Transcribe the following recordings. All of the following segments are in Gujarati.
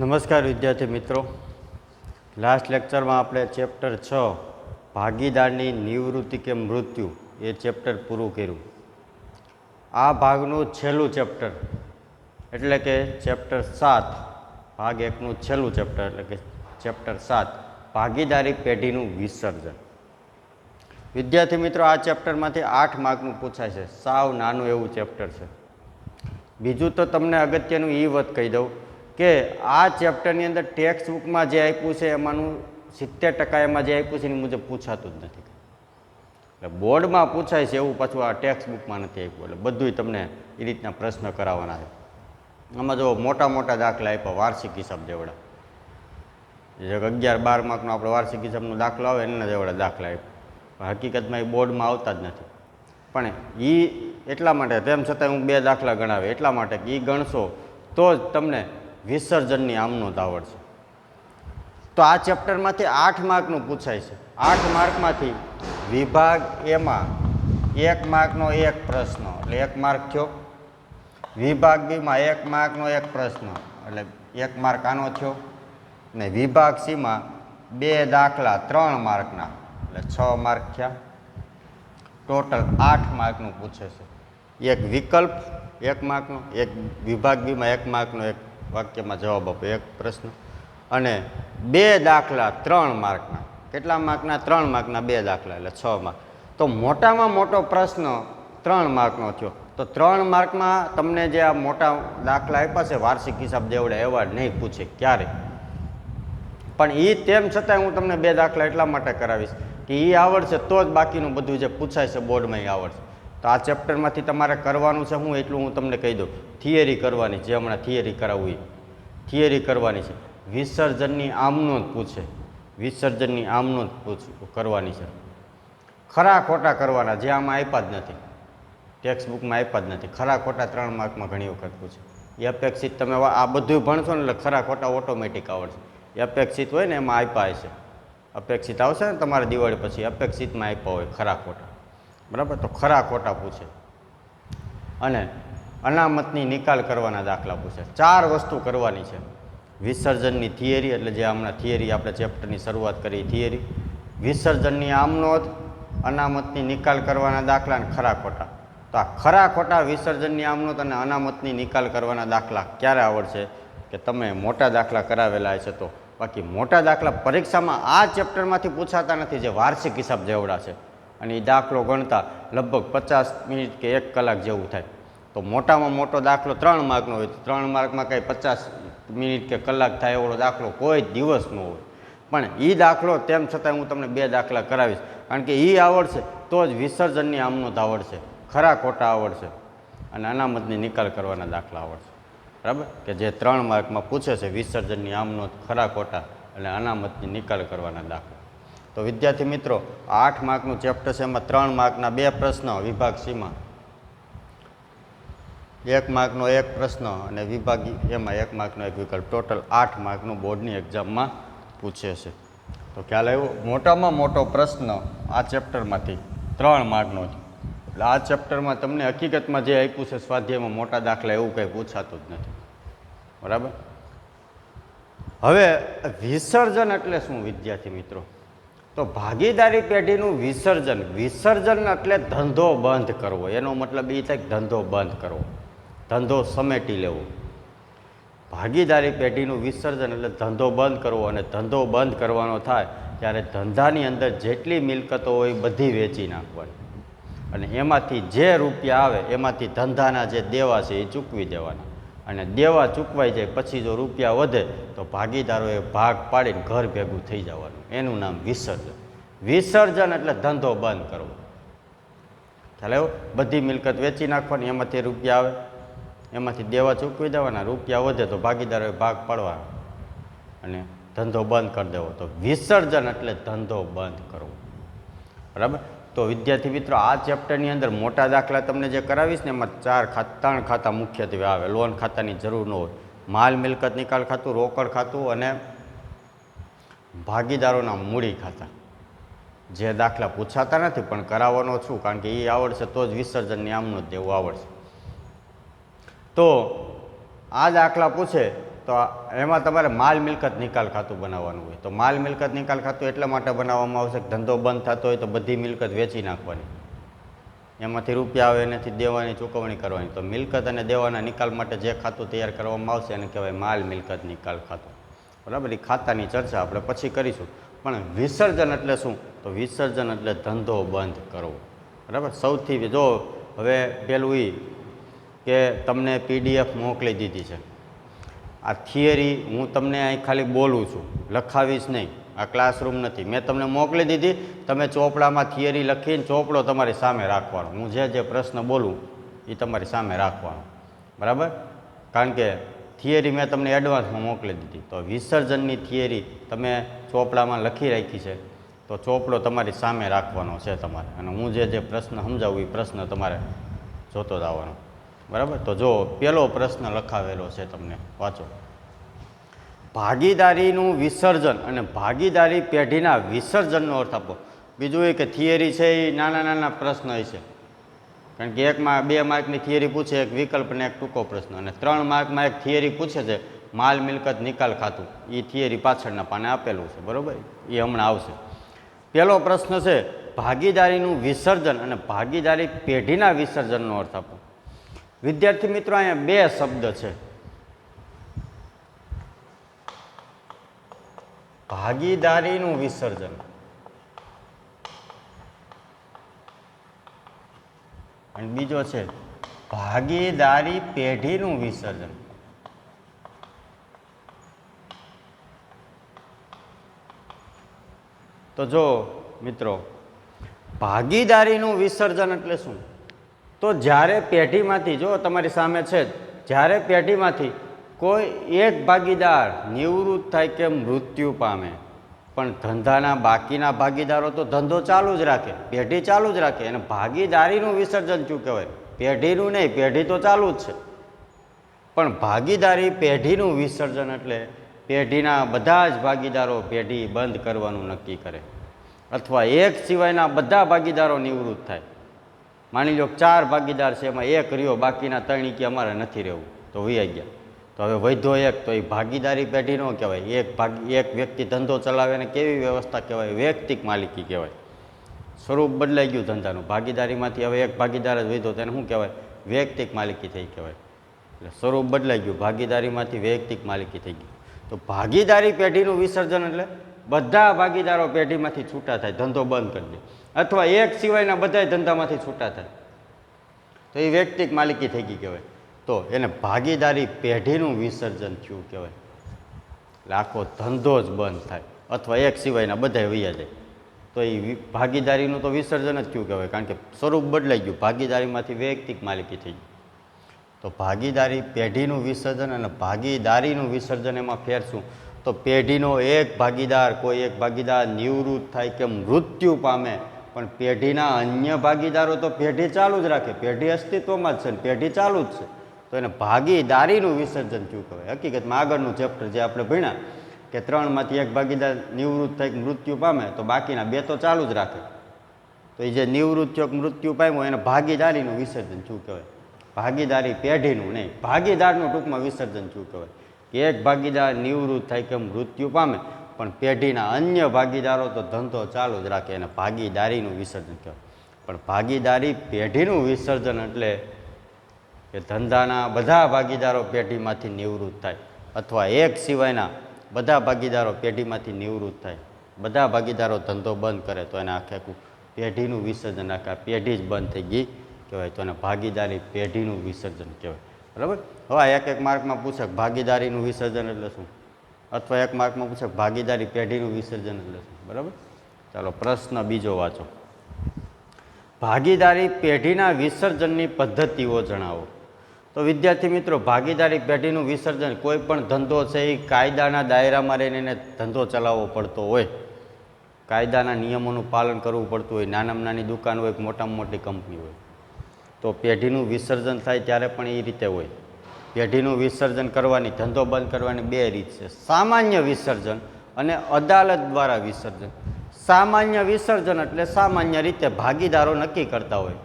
નમસ્કાર વિદ્યાર્થી મિત્રો, લાસ્ટ લેક્ચરમાં આપણે ચેપ્ટર 6 ભાગીદારની નિવૃત્તિ કે મૃત્યુ એ ચેપ્ટર પૂરું કર્યું. આ ભાગનું છેલ્લું ચેપ્ટર એટલે કે ચેપ્ટર 7 ભાગ 1નું છેલ્લું ચેપ્ટર એટલે કે ચેપ્ટર 7 ભાગીદારી પેઢીનું વિસર્જન. વિદ્યાર્થી મિત્રો, આ ચેપ્ટરમાંથી 8 માર્કનું પૂછાય છે. સાવ નાનું એવું ચેપ્ટર છે. બીજું તો તમને અગત્યનું એ વાત કહી દઉં કે આ ચેપ્ટરની અંદર ટેક્સ્ટ બુકમાં જે આપ્યું છે એમાંનું 70% એમાં જે આપ્યું છે એની મુજબ પૂછાતું જ નથી. એટલે બોર્ડમાં પૂછાય છે એવું પાછું આ ટેક્સ્ટ બુકમાં નથી આપ્યું. એટલે બધુંય તમને એ રીતના પ્રશ્ન કરાવવાના છે. આમાં જો મોટા મોટા દાખલા આપ્યા, વાર્ષિક હિસાબ જેવડા, જે 11-12 માર્કનો આપણે વાર્ષિક હિસાબનો દાખલો આવે એના જેવડા દાખલા આપ્યા. હકીકતમાં એ બોર્ડમાં આવતા જ નથી. પણ એ એટલા માટે, તેમ છતાં હું 2 દાખલા ગણાવે એટલા માટે કે એ ગણશો તો જ તમને વિસર્જનની આમનોંધ આવડશે. તો આ ચેપ્ટરમાંથી 8 માર્કનું પૂછાય છે. 8 માર્કમાંથી વિભાગ એમાં 1 માર્કનો 1 પ્રશ્ન એટલે 1 માર્ક થયો. વિભાગ બીમાં 1 માર્કનો 1 પ્રશ્ન એટલે 1 માર્ક આનો થયો. ને વિભાગ સીમાં 2 દાખલા 3 માર્કના એટલે 6 માર્ક થયા. ટોટલ 8 માર્કનું પૂછે છે. એક વિકલ્પ 1 માર્કનો, એક વિભાગ બીમાં 1 માર્કનો 1 વાક્યમાં જવાબ આપો 1 પ્રશ્ન, અને 2 દાખલા 3 માર્કના. કેટલા માર્કના? 3 માર્કના 2 દાખલા એટલે 6 માર્ક. તો મોટામાં મોટો પ્રશ્ન 3 માર્કનો થયો. તો 3 માર્કમાં તમને જે આ મોટા દાખલા આપ્યા છે વાર્ષિક હિસાબ જેવડે એવા નહીં પૂછે ક્યારે. પણ એ તેમ છતાં હું તમને 2 દાખલા એટલા માટે કરાવીશ કે એ આવડશે તો જ બાકીનું બધું જે પૂછાય છે બોર્ડમાં એ આવડશે. તો આ ચેપ્ટરમાંથી તમારે કરવાનું છે હું એટલું હું તમને કહી દઉં. થિયરી કરવાની, જે હમણાં થિયરી કરાવવું એ થિયરી કરવાની છે. વિસર્જનની આમનોંધ પૂછે, વિસર્જનની આમનોંધ કરવાની છે. ખરા ખોટા કરવાના, જે આમાં આપ્યા જ નથી, ટેક્સ્ટ બુકમાં આપ્યા જ નથી. ખરા ખોટા 3 માર્કમાં ઘણી વખત પૂછે. એ અપેક્ષિત તમે આ બધું ભણશો ને એટલે ખરા ખોટા ઓટોમેટિક આવડશે. એ અપેક્ષિત હોય ને એમાં આપ્યા હશે. અપેક્ષિત આવશે ને તમારે દિવાળી પછી, અપેક્ષિતમાં આપ્યા હોય ખરા ખોટા, બરાબર. તો ખરા ખોટા પૂછે. અને અનામતની નિકાલ કરવાના દાખલા પૂછે. 4 વસ્તુ કરવાની છે. વિસર્જનની થિયરી એટલે જે હમણાં થિયરી આપણે ચેપ્ટરની શરૂઆત કરી થિયરી, વિસર્જનની આમનોંધ, અનામતની નિકાલ કરવાના દાખલા અને ખરા ખોટા. તો આ ખરા ખોટા, વિસર્જનની આમનોંધ અને અનામતની નિકાલ કરવાના દાખલા ક્યારે આવડશે? કે તમે મોટા દાખલા કરાવેલા છે તો. બાકી મોટા દાખલા પરીક્ષામાં આ ચેપ્ટરમાંથી પૂછાતા નથી, જે વાર્ષિક હિસાબ જેવડા છે. અને એ દાખલો ગણતા લગભગ 50 મિનિટ કે 1 કલાક જેવું થાય. તો મોટામાં મોટો દાખલો 3 માર્કનો હોય તો 3 માર્કમાં કંઈ 50 મિનિટ કે કલાક થાય એવો દાખલો કોઈ દિવસ ન હોય. પણ એ દાખલો તેમ છતાં હું તમને 2 દાખલા કરાવીશ, કારણ કે એ આવડશે તો જ વિસર્જનની આમનોંધ આવડશે, ખરા ખોટા આવડશે અને અનામતની નિકાલ કરવાના દાખલા આવડશે, બરાબર. કે જે 3 માર્કમાં પૂછે છે, વિસર્જનની આમનોંધ, ખરા ખોટા અને અનામતની નિકાલ કરવાના દાખલા. તો વિદ્યાર્થી મિત્રો, 8 માર્કનું ચેપ્ટર છે. એમાં 3 માર્કના 2 પ્રશ્ન વિભાગ સીમાં, 1 માર્કનો 1 પ્રશ્ન અને વિભાગ એમાં 1 માર્કનો 1 વિકલ્પ. ટોટલ 8 માર્કનું બોર્ડની એક્ઝામમાં પૂછે છે. તો ખ્યાલ આવ્યો? મોટામાં મોટો પ્રશ્ન આ ચેપ્ટરમાંથી 3 માર્કનો છે. એટલે આ ચેપ્ટરમાં તમને હકીકતમાં જે આપ્યું છે સ્વાધ્યાયમાં મોટા દાખલા એવું કંઈ પૂછાતું જ નથી, બરાબર. હવે વિસર્જન એટલે શું વિદ્યાર્થી મિત્રો? તો ભાગીદારી પેઢીનું વિસર્જન. વિસર્જન એટલે ધંધો બંધ કરવો. એનો મતલબ એ થાય કે ધંધો બંધ કરવો, ધંધો સમેટી લેવો. ભાગીદારી પેઢીનું વિસર્જન એટલે ધંધો બંધ કરવો. અને ધંધો બંધ કરવાનો થાય ત્યારે ધંધાની અંદર જેટલી મિલકતો હોય બધી વેચી નાખવાની. અને એમાંથી જે રૂપિયા આવે એમાંથી ધંધાના જે દેવા છે એ ચૂકવી દેવાના. અને દેવા ચૂકવાઈ જાય પછી જો રૂપિયા વધે તો ભાગીદારોએ ભાગ પાડીને ઘર ભેગું થઈ જવાનું. એનું નામ વિસર્જન. વિસર્જન એટલે ધંધો બંધ કરવો. ખ્યાલ આવ્યો? બધી મિલકત વેચી નાખવાની, એમાંથી રૂપિયા આવે એમાંથી દેવા ચૂકવી દેવાના. રૂપિયા વધે તો ભાગીદારોએ ભાગ પાડવાના અને ધંધો બંધ કરી દેવો. તો વિસર્જન એટલે ધંધો બંધ કરવો, બરાબર. તો વિદ્યાર્થી મિત્રો, આ ચેપ્ટરની અંદર મોટા દાખલા તમને જે કરાવીશ ને એમાં 3 ખાતા મુખ્યત્વે આવે. લોન ખાતાની જરૂર ન હોય. માલ મિલકત નિકાલ ખાતું, રોકડ ખાતું અને ભાગીદારોના મૂડી ખાતા. જે દાખલા પૂછાતા નથી પણ કરાવવાનો છું, કારણ કે એ આવડશે તો જ વિસર્જનની આમનોંધ દેવું આવડશે. તો આ દાખલા પૂછે તો એમાં તમારે માલ મિલકત નિકાલ ખાતું બનાવવાનું હોય. તો માલ મિલકત નિકાલ ખાતું એટલા માટે બનાવવામાં આવશે કે ધંધો બંધ થતો હોય તો બધી મિલકત વેચી નાખવાની, એમાંથી રૂપિયા આવે એનાથી દેવાની ચૂકવણી કરવાની. તો મિલકત અને દેવાના નિકાલ માટે જે ખાતું તૈયાર કરવામાં આવશે એને કહેવાય માલ મિલકત નિકાલ ખાતું. બરાબર, એ ખાતાની ચર્ચા આપણે પછી કરીશું. પણ વિસર્જન એટલે શું? તો વિસર્જન એટલે ધંધો બંધ કરવો. બરાબર, સૌથી જો હવે પેલું એ કે તમને પીડીએફ મોકલી દીધી છે. આ થિયરી હું તમને અહીં ખાલી બોલું છું, લખાવીશ નહીં. આ ક્લાસરૂમ નથી. મેં તમને મોકલી દીધી, તમે ચોપડામાં થિયરી લખીને ચોપડો તમારી સામે રાખવાનો. હું જે પ્રશ્ન બોલું એ તમારી સામે રાખવાનો. બરાબર, કારણ કે થિયરી મેં તમને એડવાન્સમાં મોકલી દીધી. તો વિસર્જનની થિયરી તમે ચોપડામાં લખી રાખી છે, તો ચોપડો તમારી સામે રાખવાનો છે તમારે. અને હું જે પ્રશ્ન સમજાવું એ પ્રશ્ન તમારે જોતો જ આવવાનો. બરાબર, તો જો પહેલો પ્રશ્ન લખાવેલો છે, તમને વાંચો. ભાગીદારીનું વિસર્જન અને ભાગીદારી પેઢીના વિસર્જનનો અર્થ આપો. બીજું એ કે થિયરી છે એ નાના નાના પ્રશ્ન છે, કારણ કે 2 માર્કની થિયરી પૂછે, એક વિકલ્પ અને એક ટૂંકો પ્રશ્ન. અને 3 માર્કમાં એક થિયરી પૂછે છે માલ મિલકત નિકાલ ખાતું, એ થિયરી પાછળના પાને આપેલું છે. બરાબર, એ હમણાં આવશે. પહેલો પ્રશ્ન છે ભાગીદારીનું વિસર્જન અને ભાગીદારી પેઢીના વિસર્જનનો અર્થ આપો. વિદ્યાર્થી મિત્રો, અહીંયા 2 શબ્દ છે, ભાગીદારીનું વિસર્જન અને બીજો છે ભાગીદારી પેઢીનું વિસર્જન. તો જો મિત્રો, ભાગીદારીનું વિસર્જન એટલે શું? તો જ્યારે પેઢીમાંથી, જો તમારી સામે છે, જ્યારે પેઢીમાંથી કોઈ એક ભાગીદાર નિવૃત્ત થાય કે મૃત્યુ પામે, પણ ધંધાના બાકીના ભાગીદારો તો ધંધો ચાલુ જ રાખે, પેઢી ચાલુ જ રાખે. અને ભાગીદારીનું વિસર્જન શું કહેવાય? પેઢીનું નહીં, પેઢી તો ચાલુ જ છે, પણ ભાગીદારી પેઢીનું વિસર્જન એટલે પેઢીના બધા જ ભાગીદારો પેઢી બંધ કરવાનું નક્કી કરે, અથવા એક સિવાયના બધા ભાગીદારો નિવૃત્ત થાય. માની લો 4 ભાગીદાર છે, એમાં એક રહ્યો, બાકીના 3 કે અમારે નથી રહેવું, તો વૈયા ગયા. તો હવે વધ્યો એક, તો એ ભાગીદારી પેઢી ન કહેવાય. એક વ્યક્તિ ધંધો ચલાવે ને કેવી વ્યવસ્થા કહેવાય? વૈયક્તિક માલિકી કહેવાય. સ્વરૂપ બદલાઈ ગયું ધંધાનું. ભાગીદારીમાંથી હવે એક ભાગીદાર જ વધ્યો, તેને શું કહેવાય? વૈયક્તિક માલિકી થઈ કહેવાય. એટલે સ્વરૂપ બદલાઈ ગયું, ભાગીદારીમાંથી વૈયક્તિક માલિકી થઈ ગઈ. તો ભાગીદારી પેઢીનું વિસર્જન એટલે બધા ભાગીદારો પેઢીમાંથી છૂટા થાય, ધંધો બંધ કરી દે, અથવા એક સિવાયના બધા ધંધામાંથી છૂટા થાય, તો એ વૈયક્તિક માલિકી થઈ ગઈ કહેવાય. તો એને ભાગીદારી પેઢીનું વિસર્જન થયું કહેવાય. એટલે આખો ધંધો જ બંધ થાય, અથવા એક સિવાયના બધા વૈયા જાય, તો એ ભાગીદારીનું તો વિસર્જન જ થયું કહેવાય, કારણ કે સ્વરૂપ બદલાઈ ગયું, ભાગીદારીમાંથી વૈયક્તિક માલિકી થઈ ગઈ. તો ભાગીદારી પેઢીનું વિસર્જન અને ભાગીદારીનું વિસર્જન એમાં ફેર શું? તો પેઢીનો એક ભાગીદાર, કોઈ એક ભાગીદાર નિવૃત્ત થાય કે મૃત્યુ પામે, પણ પેઢીના અન્ય ભાગીદારો તો પેઢી ચાલુ જ રાખે, પેઢી અસ્તિત્વમાં જ છે, પેઢી ચાલુ જ છે, તો એને ભાગીદારીનું વિસર્જન થયું કહેવાય. હકીકતમાં આગળનું ચેપ્ટર જે આપણે ભણ્યા કે 3માંથી એક ભાગીદાર નિવૃત્ત થાય કે મૃત્યુ પામે, તો બાકીના 2 તો ચાલુ જ રાખે, તો એ જે નિવૃત્ત થયો કે મૃત્યુ પામ્યો એને ભાગીદારીનું વિસર્જન થયું કહેવાય. ભાગીદારી પેઢીનું નહીં, ભાગીદારનું ટૂંકમાં વિસર્જન થયું કહેવાય. કે એક ભાગીદાર નિવૃત્ત થાય કે મૃત્યુ પામે, પણ પેઢીના અન્ય ભાગીદારો તો ધંધો ચાલુ જ રાખે, એને ભાગીદારીનું વિસર્જન કહેવાય. પણ ભાગીદારી પેઢીનું વિસર્જન એટલે કે ધંધાના બધા ભાગીદારો પેઢીમાંથી નિવૃત્ત થાય, અથવા એક સિવાયના બધા ભાગીદારો પેઢીમાંથી નિવૃત્ત થાય, બધા ભાગીદારો ધંધો બંધ કરે, તો એને આખે આખું પેઢીનું વિસર્જન, આખા પેઢી જ બંધ થઈ ગઈ કહેવાય. તો એને ભાગીદારી પેઢીનું વિસર્જન કહેવાય. બરાબર. હવે એક માર્કમાં પૂછે ભાગીદારીનું વિસર્જન એટલે શું, અથવા 1 માર્કમાં પૂછે ભાગીદારી પેઢીનું વિસર્જન એટલે શું. બરાબર, ચાલો પ્રશ્ન બીજો વાંચો. ભાગીદારી પેઢીના વિસર્જનની પદ્ધતિઓ જણાવો. તો વિદ્યાર્થી મિત્રો, ભાગીદારી પેઢીનું વિસર્જન, કોઈ પણ ધંધો છે એ કાયદાના દાયરામાં રહીને એને ધંધો ચલાવવો પડતો હોય, કાયદાના નિયમોનું પાલન કરવું પડતું હોય, નાનામાં નાની દુકાન હોય કે મોટામાં મોટી કંપની હોય, તો પેઢીનું વિસર્જન થાય ત્યારે પણ એ રીતે હોય. પેઢીનું વિસર્જન કરવાની, ધંધો બંધ કરવાની 2 રીત છે, સામાન્ય વિસર્જન અને અદાલત દ્વારા વિસર્જન. સામાન્ય વિસર્જન એટલે સામાન્ય રીતે ભાગીદારો નક્કી કરતા હોય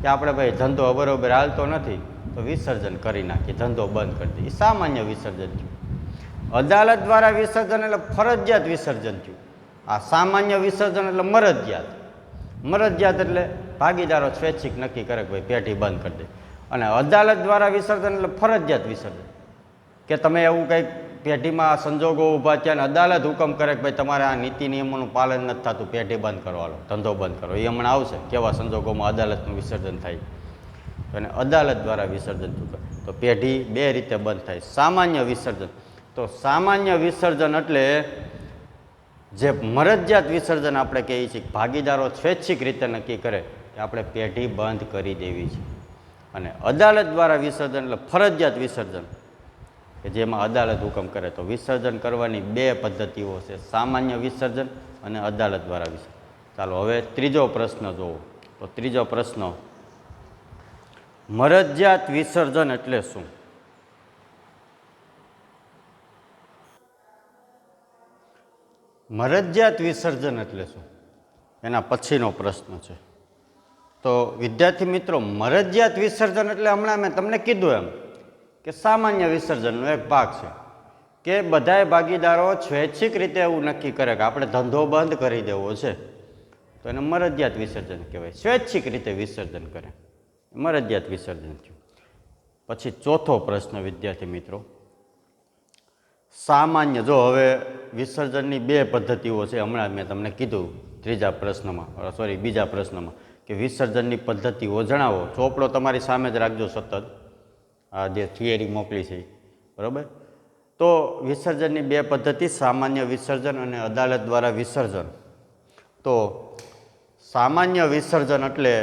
કે આપણે ભાઈ ધંધો બરોબર હાલતો નથી, તો વિસર્જન કરી નાખીએ, ધંધો બંધ કરી દઈએ, એ સામાન્ય વિસર્જન થયું. અદાલત દ્વારા વિસર્જન એટલે ફરજિયાત વિસર્જન થયું. આ સામાન્ય વિસર્જન એટલે મરજિયાત. મરજિયાત એટલે ભાગીદારો સ્વૈચ્છિક નક્કી કરે કે ભાઈ પેઢી બંધ કરી દે. અને અદાલત દ્વારા વિસર્જન એટલે ફરજિયાત વિસર્જન, કે તમે એવું કંઈક પેઢીમાં સંજોગો ઊભા થયા અને અદાલત હુકમ કરે કે ભાઈ તમારે આ નીતિ નિયમોનું પાલન નથી થતું, પેઢી બંધ કરવાનો, ધંધો બંધ કરો. એ હમણાં આવશે કેવા સંજોગોમાં અદાલતનું વિસર્જન થાય. અને અદાલત દ્વારા વિસર્જન થયું તો પેઢી બે રીતે બંધ થાય. સામાન્ય વિસર્જન, તો સામાન્ય વિસર્જન એટલે જે મરજિયાત વિસર્જન આપણે કહીએ છીએ, ભાગીદારો સ્વૈચ્છિક રીતે નક્કી કરે કે આપણે પેઢી બંધ કરી દેવી છે. અને અદાલત દ્વારા વિસર્જન એટલે ફરજિયાત વિસર્જન, કે જેમાં અદાલત હુકમ કરે. તો વિસર્જન કરવાની બે પદ્ધતિઓ છે, સામાન્ય વિસર્જન અને અદાલત દ્વારા વિસર્જન. ચાલો હવે ત્રીજો પ્રશ્ન જોવો. તો ત્રીજો પ્રશ્ન, મરજિયાત વિસર્જન એટલે શું? મરજિયાત વિસર્જન એટલે શું, એના પછીનો પ્રશ્ન છે. તો વિદ્યાર્થી મિત્રો, મરજિયાત વિસર્જન એટલે હમણાં મેં તમને કીધું એમ કે સામાન્ય વિસર્જનનો એક ભાગ છે, કે બધાય ભાગીદારો સ્વૈચ્છિક રીતે એવું નક્કી કરે કે આપણે ધંધો બંધ કરી દેવો છે, તો એને મરજિયાત વિસર્જન કહેવાય. સ્વૈચ્છિક રીતે વિસર્જન કરે, મરજિયાત વિસર્જન થયું. પછી ચોથો પ્રશ્ન વિદ્યાર્થી મિત્રો, સામાન્ય, જો હવે વિસર્જનની બે પદ્ધતિઓ છે, હમણાં મેં તમને કીધું બીજા પ્રશ્નમાં કે વિસર્જનની પદ્ધતિઓ જણાવો. ચોપડો તમારી સામે જ રાખજો સતત, આ જે થિયરી મોકલી છે બરાબર. તો વિસર્જનની બે પદ્ધતિ, સામાન્ય વિસર્જન અને અદાલત દ્વારા વિસર્જન. તો સામાન્ય વિસર્જન એટલે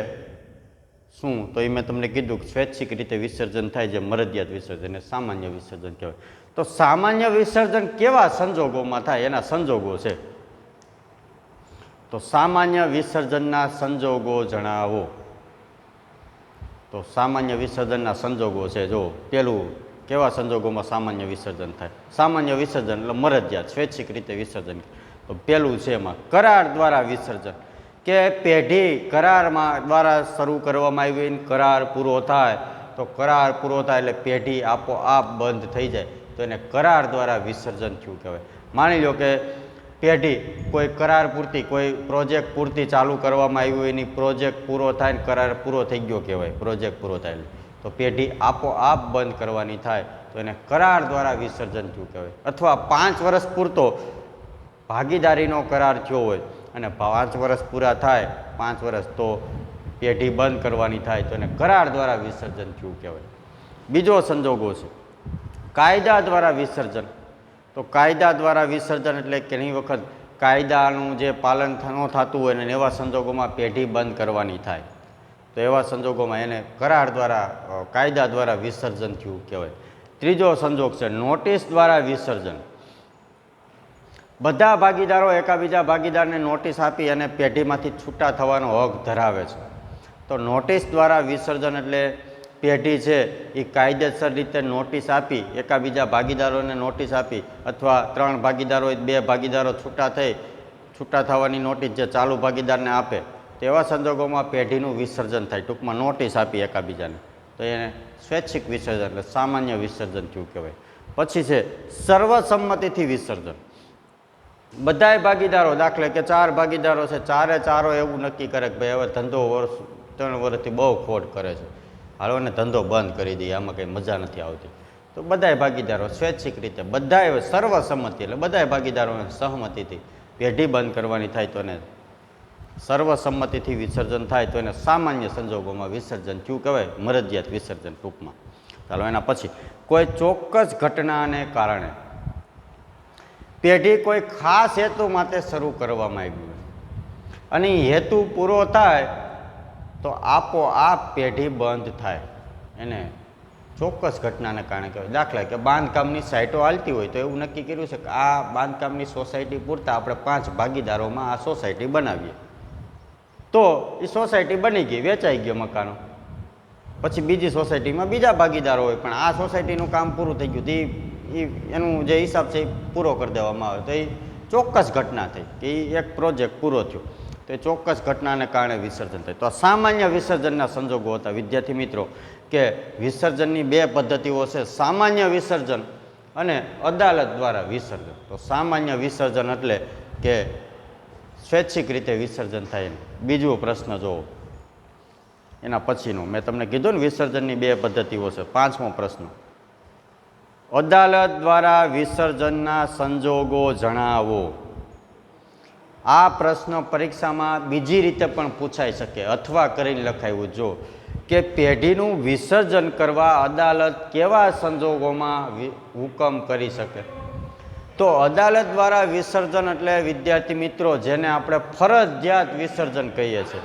શું? તો એ મેં તમને કીધું કે સ્વૈચ્છિક રીતે વિસર્જન થાય, જે મરજિયાત વિસર્જન એ સામાન્ય વિસર્જન કહેવાય. તો સામાન્ય વિસર્જન કેવા સંજોગોમાં થાય, એના સંજોગો છે. તો સામાન્ય વિસર્જનના સંજોગો જણાવો. તો સામાન્ય વિસર્જનના સંજોગો છે, જો પેલું, કેવા સંજોગોમાં સામાન્ય વિસર્જન થાય? સામાન્ય વિસર્જન એટલે મરજિયાત સ્વૈચ્છિક રીતે વિસર્જન. તો પેલું છે એમાં કરાર દ્વારા વિસર્જન, કે પેઢી કરારમાં દ્વારા શરૂ કરવામાં આવી, કરાર પૂરો થાય, તો કરાર પૂરો થાય એટલે પેઢી આપોઆપ બંધ થઈ જાય, તો એને કરાર દ્વારા વિસર્જન થયું કહેવાય. માની લો કે પેઢી કોઈ કરાર પૂરતી, કોઈ પ્રોજેક્ટ પૂરતી ચાલુ કરવામાં આવી હોય, એની પ્રોજેક્ટ પૂરો થાય ને કરાર પૂરો થઈ ગયો કહેવાય. પ્રોજેક્ટ પૂરો થાય તો પેઢી આપોઆપ બંધ કરવાની થાય, તો એને કરાર દ્વારા વિસર્જન થયું કહેવાય. અથવા 5 વર્ષ પૂરતો ભાગીદારીનો કરાર થયો હોય અને 5 વર્ષ પૂરા થાય, 5 વર્ષ, તો પેઢી બંધ કરવાની થાય, તો એને કરાર દ્વારા વિસર્જન થયું કહેવાય. બીજો સંજોગો છે કાયદા દ્વારા વિસર્જન. તો કાયદા દ્વારા વિસર્જન એટલે ઘણી વખત કાયદાનું જે પાલન ન થતું હોય ને એવા સંજોગોમાં પેઢી બંધ કરવાની થાય, તો એવા સંજોગોમાં એને કરાર દ્વારા, કાયદા દ્વારા વિસર્જન થયું કહેવાય. ત્રીજો સંજોગ છે નોટિસ દ્વારા વિસર્જન. બધા ભાગીદારો એકાબીજા ભાગીદારને નોટિસ આપી અને પેઢીમાંથી છૂટા થવાનો હક ધરાવે છે. તો નોટિસ દ્વારા વિસર્જન એટલે પેઢી છે એ કાયદેસર રીતે નોટિસ આપી, એકાબીજા ભાગીદારોને નોટિસ આપી, અથવા 3 ભાગીદારો 2 ભાગીદારો છૂટા થવાની નોટિસ જે ચાલુ ભાગીદારને આપે, તેવા સંજોગોમાં પેઢીનું વિસર્જન થાય. ટૂંકમાં નોટિસ આપી એકાબીજાને, તો એને સ્વૈચ્છિક વિસર્જન એટલે સામાન્ય વિસર્જન થયું કહેવાય. પછી છે સર્વસંમતિથી વિસર્જન. બધાય ભાગીદારો, દાખલે કે 4 ભાગીદારો છે, ચારો એવું નક્કી કરે કે ભાઈ હવે ધંધો 3 વર્ષથી બહુ ખોટ કરે છે, હાલો ને ધંધો બંધ કરી દઈએ, આમાં કંઈ મજા નથી આવતી. તો બધાય ભાગીદારો સ્વૈચ્છિક રીતે, બધાય સર્વસંમતિ એટલે બધાય ભાગીદારોને સહમતિથી પેઢી બંધ કરવાની થાય, તો એને સર્વસંમતિથી વિસર્જન થાય, તો એને સામાન્ય સંજોગોમાં વિસર્જન થયું કહેવાય, મરજિયાત વિસર્જન ટૂંકમાં. ચાલો એના પછી કોઈ ચોક્કસ ઘટનાને કારણે પેઢી કોઈ ખાસ હેતુ માટે શરૂ કરવામાં આવી હોય અને હેતુ પૂરો થાય તો આપોઆપ પેઢી બંધ થાય, એને ચોક્કસ ઘટનાને કારણે કહેવાય. દાખલા કે બાંધકામની સાઇટો હાલતી હોય, તો એવું નક્કી કર્યું છે કે આ બાંધકામની સોસાયટી પૂરતા આપણે 5 ભાગીદારોમાં આ સોસાયટી બનાવીએ. તો એ સોસાયટી બની ગઈ, વેચાઈ ગયો મકાનો, પછી બીજી સોસાયટીમાં બીજા ભાગીદારો હોય, પણ આ સોસાયટીનું કામ પૂરું થઈ ગયું, એનું જે હિસાબ છે એ પૂરો કરી દેવામાં આવે, તો એ ચોક્કસ ઘટના થઈ કે એ એક પ્રોજેક્ટ પૂરો થયો. તો એ ચોક્કસ ઘટનાને કારણે વિસર્જન થાય. તો આ સામાન્ય વિસર્જનના સંજોગો હતા વિદ્યાર્થી મિત્રો, કે વિસર્જનની બે પદ્ધતિઓ છે, સામાન્ય વિસર્જન અને અદાલત દ્વારા વિસર્જન. તો સામાન્ય વિસર્જન એટલે કે સ્વૈચ્છિક રીતે વિસર્જન થાય. બીજો પ્રશ્ન જુઓ, એના પછીનું મેં તમને કીધું ને વિસર્જનની બે પદ્ધતિઓ છે. 5મો પ્રશ્ન, અદાલત દ્વારા વિસર્જનના સંજોગો જણાવો. આ પ્રશ્ન પરીક્ષામાં બીજી રીતે પણ પૂછાઈ શકે અથવા કરીને લખાયું જો કે પેઢીનું વિસર્જન કરવા અદાલત કેવા સંજોગોમાં હુકમ કરી શકે. તો અદાલત દ્વારા વિસર્જન એટલે વિદ્યાર્થી મિત્રો જેને આપણે ફરજિયાત વિસર્જન કહીએ છીએ.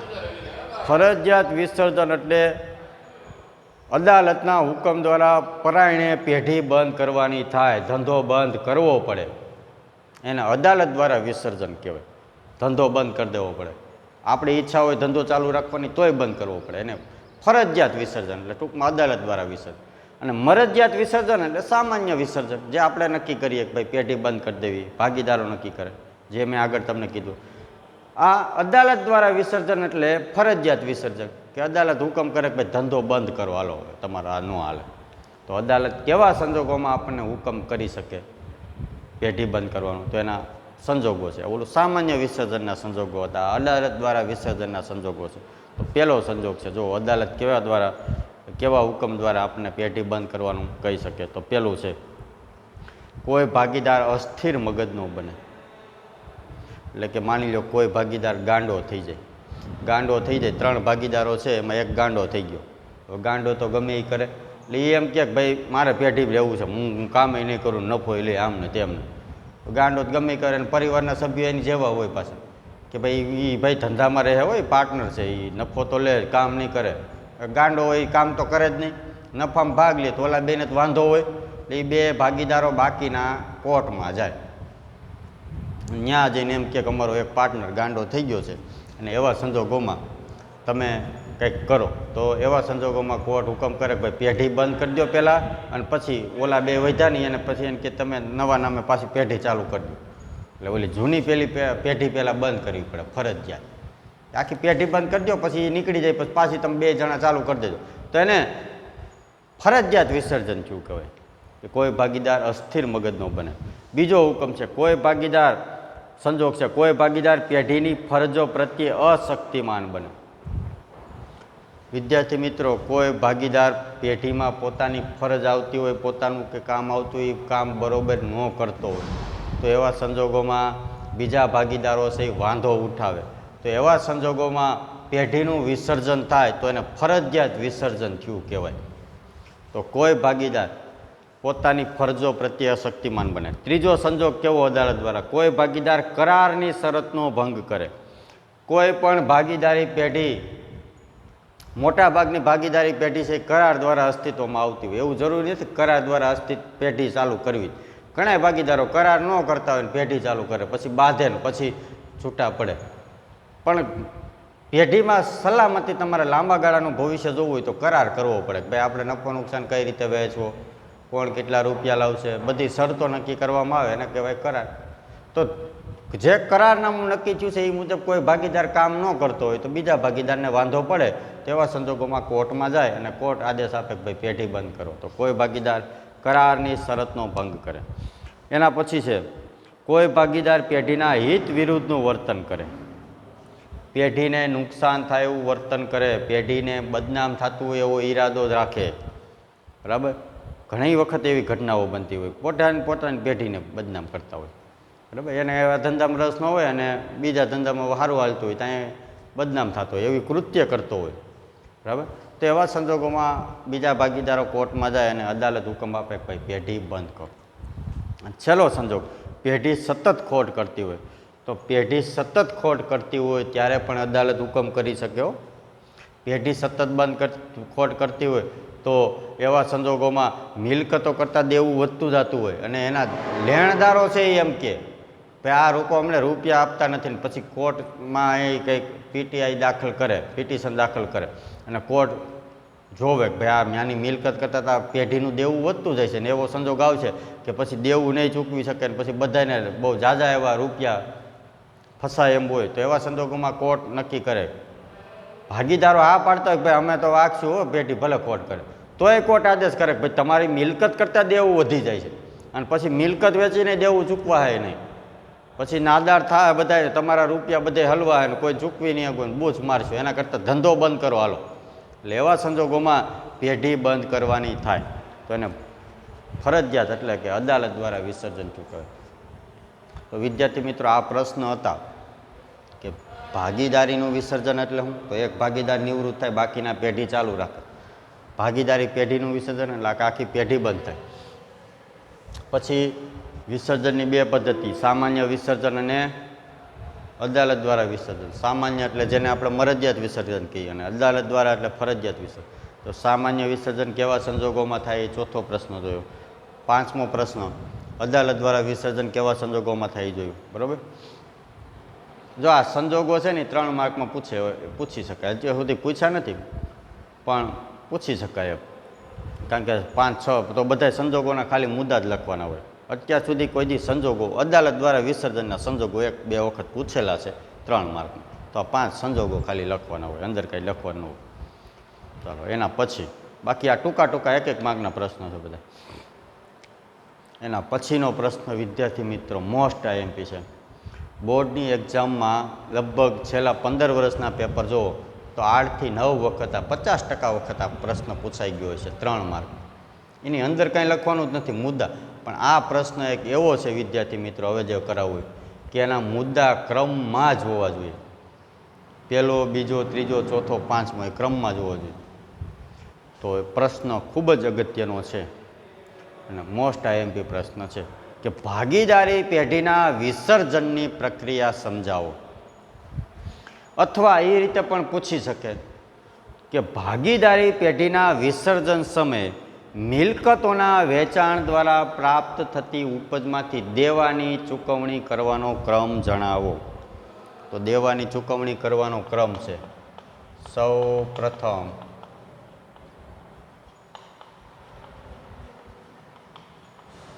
ફરજિયાત વિસર્જન એટલે અદાલતના હુકમ દ્વારા પરાયણે પેઢી બંધ કરવાની થાય, ધંધો બંધ કરવો પડે, એને અદાલત દ્વારા વિસર્જન કહેવાય. ધંધો બંધ કરી દેવો પડે, આપણી ઈચ્છા હોય ધંધો ચાલુ રાખવાની તોય બંધ કરવો પડે, એને ફરજિયાત વિસર્જન એટલે ટૂંકમાં અદાલત દ્વારા વિસર્જન. અને મરજિયાત વિસર્જન એટલે સામાન્ય વિસર્જન, જે આપણે નક્કી કરીએ કે ભાઈ પેઢી બંધ કરી દેવી, ભાગીદારો નક્કી કરે, જે મેં આગળ તમને કીધું. આ અદાલત દ્વારા વિસર્જન એટલે ફરજિયાત વિસર્જન, કે અદાલત હુકમ કરે કે ભાઈ ધંધો બંધ કરો, હાલો તમારે આ ન હાલે. તો અદાલત કેવા સંજોગોમાં આપણને હુકમ કરી શકે પેઢી બંધ કરવાનું, તો એના સંજોગો છે. ઓલું સામાન્ય વિસર્જનના સંજોગો હતા, અદાલત દ્વારા વિસર્જનના સંજોગો છે. તો પહેલો સંજોગ છે, જો અદાલત કેવા હુકમ દ્વારા આપણને પેઢી બંધ કરવાનું કહી શકે. તો પહેલું છે, કોઈ ભાગીદાર અસ્થિર મગજનો બને. એટલે કે માની લો કોઈ ભાગીદાર ગાંડો થઈ જાય. 3 ભાગીદારો છે, એમાં એક ગાંડો થઈ ગયો. તો ગાંડો તો ગમે એ કરે, એટલે એ એમ કે ભાઈ મારે પેઢી રહેવું છે, હું કામે નહીં કરું, નફો લે આમ ને તેમને. ગાંડો ગમે કરે, અને પરિવારના સભ્યો એની જેવા હોય પાછા, કે ભાઈ એ ભાઈ ધંધામાં રહે હોય, પાર્ટનર છે, એ નફો તો લે, કામ નહીં કરે. ગાંડો હોય એ કામ તો કરે જ નહીં, નફામાં ભાગ લે, તો ઓલા બેને તો વાંધો હોય, એટલે એ બે ભાગીદારો બાકીના કોર્ટમાં જાય. ત્યાં જઈને એમ કે અમારો એક પાર્ટનર ગાંડો થઈ ગયો છે, અને એવા સંજોગોમાં તમે કંઈક કરો. તો એવા સંજોગોમાં કોર્ટ હુકમ કરે કે ભાઈ પેઢી બંધ કરી દો પહેલાં, અને પછી ઓલા બે વધ્યા નહીં, અને પછી એને કે તમે નવા નામે પાછી પેઢી ચાલુ કરી દો. એટલે ઓલી જૂની પેઢી પહેલાં બંધ કરવી પડે, ફરજિયાત. આખી પેઢી બંધ કરી દો, પછી એ નીકળી જાય, પછી પાછી તમે 2 જણા ચાલુ કરી દેજો, તો એને ફરજિયાત વિસર્જન થયું કહેવાય, કે કોઈ ભાગીદાર અસ્થિર મગજનો બને. બીજો હુકમ છે, કોઈ ભાગીદાર સંજોગ છે, કોઈ ભાગીદાર પેઢીની ફરજો પ્રત્યે અશક્તિમાન બને. વિદ્યાર્થી મિત્રો, કોઈ ભાગીદાર પેઢીમાં પોતાની ફરજ આવતી હોય, પોતાનું કે કામ આવતું હોય, એ કામ બરોબર ન કરતો હોય, તો એવા સંજોગોમાં બીજા ભાગીદારો છે એ વાંધો ઉઠાવે. તો એવા સંજોગોમાં પેઢીનું વિસર્જન થાય, તો એને ફરજિયાત વિસર્જન થયું કહેવાય. તો કોઈ ભાગીદાર પોતાની ફરજો પ્રત્યે અશક્તિમાન બને. ત્રીજો સંજોગ કેવો અદાલત દ્વારા, કોઈ ભાગીદાર કરારની શરતનો ભંગ કરે. કોઈ પણ ભાગીદારી પેઢી, મોટાભાગની ભાગીદારી પેઢી છે કરાર દ્વારા અસ્તિત્વમાં આવતી હોય, એવું જરૂરી નથી કરાર દ્વારા પેઢી ચાલુ કરવી. ઘણા ભાગીદારો કરાર ન કરતા હોય ને પેઢી ચાલુ કરે, પછી બાંધે ને પછી છૂટા પડે. પણ પેઢીમાં સલામતી, તમારે લાંબા ગાળાનું ભવિષ્ય જોવું હોય તો કરાર કરવો પડે, કે ભાઈ આપણે નફો નુકસાન કઈ રીતે વહેંચવો, કોણ કેટલા રૂપિયા લાવશે, બધી શરતો નક્કી કરવામાં આવે, એને કહેવાય કરાર. તો જે કરારનામું નક્કી થયું છે એ મુજબ કોઈ ભાગીદાર કામ ન કરતો હોય, તો બીજા ભાગીદારને વાંધો પડે, તેવા સંજોગોમાં કોર્ટમાં જાય અને કોર્ટ આદેશ આપે કે ભાઈ પેઢી બંધ કરો. તો કોઈ ભાગીદાર કરારની શરતનો ભંગ કરે. એના પછી છે, કોઈ ભાગીદાર પેઢીના હિત વિરુદ્ધનું વર્તન કરે. પેઢીને નુકસાન થાય એવું વર્તન કરે, પેઢીને બદનામ થતું હોય એવો ઈરાદો રાખે. બરાબર, ઘણી વખત એવી ઘટનાઓ બનતી હોય, પોતાની પેઢીને બદનામ કરતા હોય. બરાબર, એને એવા ધંધામાં રસ ન હોય અને બીજા ધંધામાં સારું હાલતું હોય, ત્યાં બદનામ થતો હોય, એવી કૃત્ય કરતો હોય. બરાબર, તો એવા સંજોગોમાં બીજા ભાગીદારો કોર્ટમાં જાય અને અદાલત હુકમ આપે કે ભાઈ પેઢી બંધ કરો. છેલ્લો સંજોગ, પેઢી સતત ખોટ કરતી હોય. તો પેઢી સતત ખોટ કરતી હોય ત્યારે પણ અદાલત હુકમ કરી શકે. પેઢી સતત ખોટ કરતી હોય તો એવા સંજોગોમાં મિલકતો કરતાં દેવું વધતું જતું હોય, અને એના લેણદારો છે એ એમ કે ભાઈ આ લોકો અમને રૂપિયા આપતા નથી, ને પછી કોર્ટમાં એ કંઈક પિટિશન દાખલ કરે, અને કોર્ટ જોવે કે ભાઈ આ મ્યાની મિલકત કરતાં પેઢીનું દેવું વધતું જાય છે, ને એવો સંજોગ આવશે કે પછી દેવું નહીં ચૂકવી શકે, ને પછી બધાને બહુ ઝાઝા એવા રૂપિયા ફસાય એમ હોય તો એવા સંજોગોમાં કોર્ટ નક્કી કરે. ભાગીદારો હા પાડતા હોય ભાઈ અમે તો વાગશું હો પેઢી, ભલે કોર્ટ કરે, તોય કોર્ટ આદેશ કરે ભાઈ તમારી મિલકત કરતાં દેવું વધી જાય છે અને પછી મિલકત વેચીને દેવું ચૂકવા હે નહીં, પછી નાદાર થાય બધા, તમારા રૂપિયા બધે હલવા અને કોઈ ચૂકવી નહીં કોઈ બૂચ મારશું, એના કરતાં ધંધો બંધ કરો હાલો. એટલે એવા સંજોગોમાં પેઢી બંધ કરવાની થાય તો એને ફરજિયાત એટલે કે અદાલત દ્વારા વિસર્જન ચૂકવે. તો વિદ્યાર્થી મિત્રો આ પ્રશ્ન હતા કે ભાગીદારીનું વિસર્જન એટલે શું? તો એક ભાગીદાર નિવૃત્ત થાય, બાકીના પેઢી ચાલુ રાખે. ભાગીદારી પેઢીનું વિસર્જન એટલે આખી પેઢી બંધ થાય. પછી વિસર્જનની બે પદ્ધતિ, સામાન્ય વિસર્જન અને અદાલત દ્વારા વિસર્જન. સામાન્ય એટલે જેને આપણે મરજિયાત વિસર્જન કહીએ અને અદાલત દ્વારા એટલે ફરજિયાત વિસર્જન. તો સામાન્ય વિસર્જન કેવા સંજોગોમાં થાય એ ચોથો પ્રશ્ન જોયો. પાંચમો પ્રશ્ન, અદાલત દ્વારા વિસર્જન કેવા સંજોગોમાં થાય એ જોયું. બરાબર? જો આ સંજોગો છે ને 3 માર્કમાં પૂછી શકાય. અત્યાર સુધી પૂછ્યા નથી પણ પૂછી શકાય એમ, કારણ કે 5, 6 તો બધા સંજોગોના ખાલી મુદ્દા જ લખવાના હોય. અત્યાર સુધી કોઈ દી સંજોગો અદાલત દ્વારા વિસર્જનના સંજોગો 1-2 વખત પૂછેલા છે 3 માર્કમાં. તો આ 5 સંજોગો ખાલી લખવાના હોય, અંદર કંઈ લખવાનું હોય. ચાલો એના પછી બાકી આ ટૂંકા 1-1 માર્કના પ્રશ્નો છે બધા. એના પછીનો પ્રશ્ન વિદ્યાર્થી મિત્રો મોસ્ટ આઈએમપી છે. બોર્ડની એક્ઝામમાં લગભગ છેલ્લા 15 વર્ષના પેપર જુઓ તો 8 થી 9 વખત આ 50% વખત આ પ્રશ્ન પૂછાઈ ગયો છે 3 માર્ક. એની અંદર કાંઈ લખવાનું જ નથી મુદ્દા, પણ આ પ્રશ્ન એક એવો છે વિદ્યાર્થી મિત્રો હવે જે કરાવવું કે એના મુદ્દા ક્રમમાં જ હોવા જોઈએ. પહેલો, બીજો, ત્રીજો, ચોથો, પાંચમો એ ક્રમમાં જ હોવો જોઈએ. તો એ પ્રશ્ન ખૂબ જ અગત્યનો છે અને મોસ્ટ આઈએમપી પ્રશ્ન છે કે ભાગીદારી પેઢીના વિસર્જનની પ્રક્રિયા સમજાવો. અથવા એ રીતે પણ પૂછી શકે કે ભાગીદારી પેઢીના વિસર્જન સમયે મિલકતોના વેચાણ દ્વારા પ્રાપ્ત થતી ઉપજમાંથી દેવાની ચૂકવણી કરવાનો ક્રમ જણાવો. તો દેવાની ચૂકવણી કરવાનો ક્રમ છે, સૌ પ્રથમ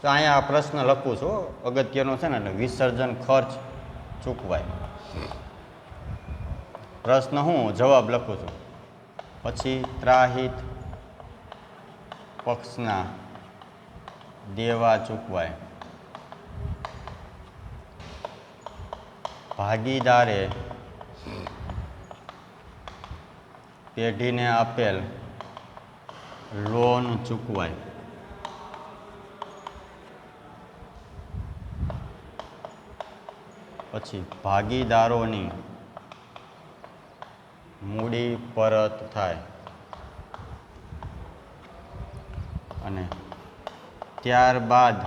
તો અહીંયા આ પ્રશ્ન લખું છું, અગત્યનો છે ને, વિસર્જન ખર્ચ ચૂકવાય. પ્રશ્ન હું જવાબ લખું છું. પછી ત્રાહિત પક્ષના દેવા ચૂકવાય. ભાગીદારે પેઢીને આપેલ લોન ચૂકવાય. પછી ભાગીદારોની મૂડી પરત થાય અને ત્યારબાદ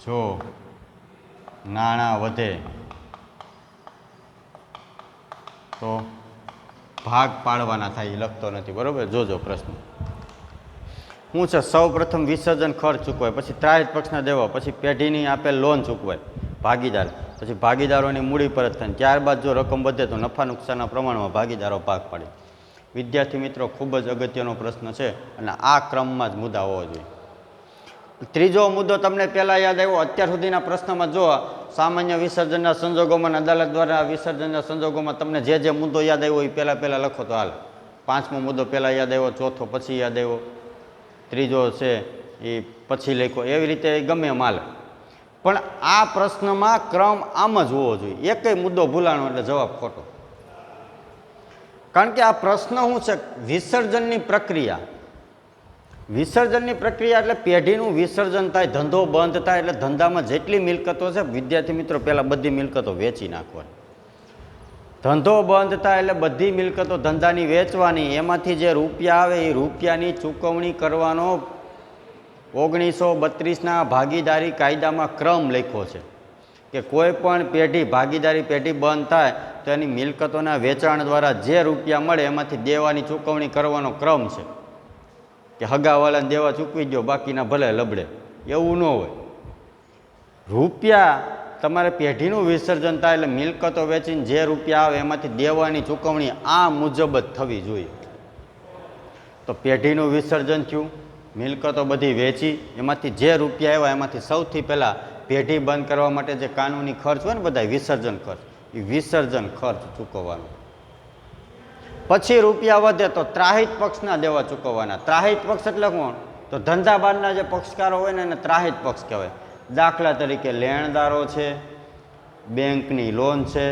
જો નાણાં વધે તો ભાગ પાડવાના થાય. એ લખતો નથી, બરાબર? જોજો પ્રશ્ન શું છે. સૌ પ્રથમ વિસર્જન ખર્ચ ચૂકવાય, પછી ત્રાહિત પક્ષના દેવા, પછી પેઢીની આપેલ લોન ચૂકવાય ભાગીદાર, પછી ભાગીદારોની મૂડી પરત થાય, ત્યારબાદ જો રકમ વધે તો નફા નુકસાનના પ્રમાણમાં ભાગીદારો ભાગ પાડે. વિદ્યાર્થી મિત્રો ખૂબ જ અગત્યનો પ્રશ્ન છે અને આ ક્રમમાં જ મુદ્દા હોવો જોઈએ. ત્રીજો મુદ્દો તમને પહેલાં યાદ આવ્યો અત્યાર સુધીના પ્રશ્નમાં જો સામાન્ય વિસર્જનના સંજોગોમાં અદાલત દ્વારા વિસર્જનના સંજોગોમાં તમને જે મુદ્દો યાદ આવ્યો એ પહેલાં લખો તો હાલ. 5મો મુદ્દો પહેલાં યાદ આવ્યો, ચોથો પછી યાદ આવ્યો, ત્રીજો છે એ પછી લખ્યો, એવી રીતે ગમે એમ હાલે. પણ આ પ્રશ્નમાં ક્રમ આમ જ હોવો જોઈએ. એકેય મુદ્દો ભૂલાણો એટલે જવાબ ખોટો. કારણ કે આ પ્રશ્ન શું છે, વિસર્જનની પ્રક્રિયા. વિસર્જનની પ્રક્રિયા એટલે પેઢીનું વિસર્જન થાય, ધંધો બંધ થાય એટલે ધંધામાં જેટલી મિલકતો છે વિદ્યાર્થી મિત્રો પહેલાં બધી મિલકતો વેચી નાખવાની. ધંધો બંધ થાય એટલે બધી મિલકતો ધંધાની વેચવાની, એમાંથી જે રૂપિયા આવે એ રૂપિયાની ચૂકવણી કરવાનો 1932ના ભાગીદારી કાયદામાં ક્રમ લખ્યો છે કે કોઈ પણ પેઢી ભાગીદારી પેઢી બંધ થાય તો એની મિલકતોના વેચાણ દ્વારા જે રૂપિયા મળે એમાંથી દેવાની ચૂકવણી કરવાનો ક્રમ છે કે હગાવાલાને દેવા ચૂકવી દો બાકીના ભલે લબડે, એવું ન હોય. રૂપિયા તમારે પેઢીનું વિસર્જન થાય એટલે મિલકતો વેચીને જે રૂપિયા આવે એમાંથી દેવાની ચૂકવણી આ મુજબ જ થવી જોઈએ. તો પેઢીનું વિસર્જન થયું, મિલકતો બધી વેચી, એમાંથી જે રૂપિયા આવ્યા એમાંથી સૌથી પહેલાં પેઢી બંધ કરવા માટે જે કાનૂની ખર્ચ હોય ને બધા વિસર્જન ખર્ચ, એ વિસર્જન ખર્ચ ચૂકવવાનો. પછી રૂપિયા વધે તો ત્રાહિત પક્ષના દેવા ચૂકવવાના. ત્રાહિત પક્ષ એટલે કોણ? તો ધંધાબાજના જે પક્ષકારો હોય ને એને ત્રાહિત પક્ષ કહેવાય. દાખલા તરીકે લેણદારો છે, બેંકની લોન છે,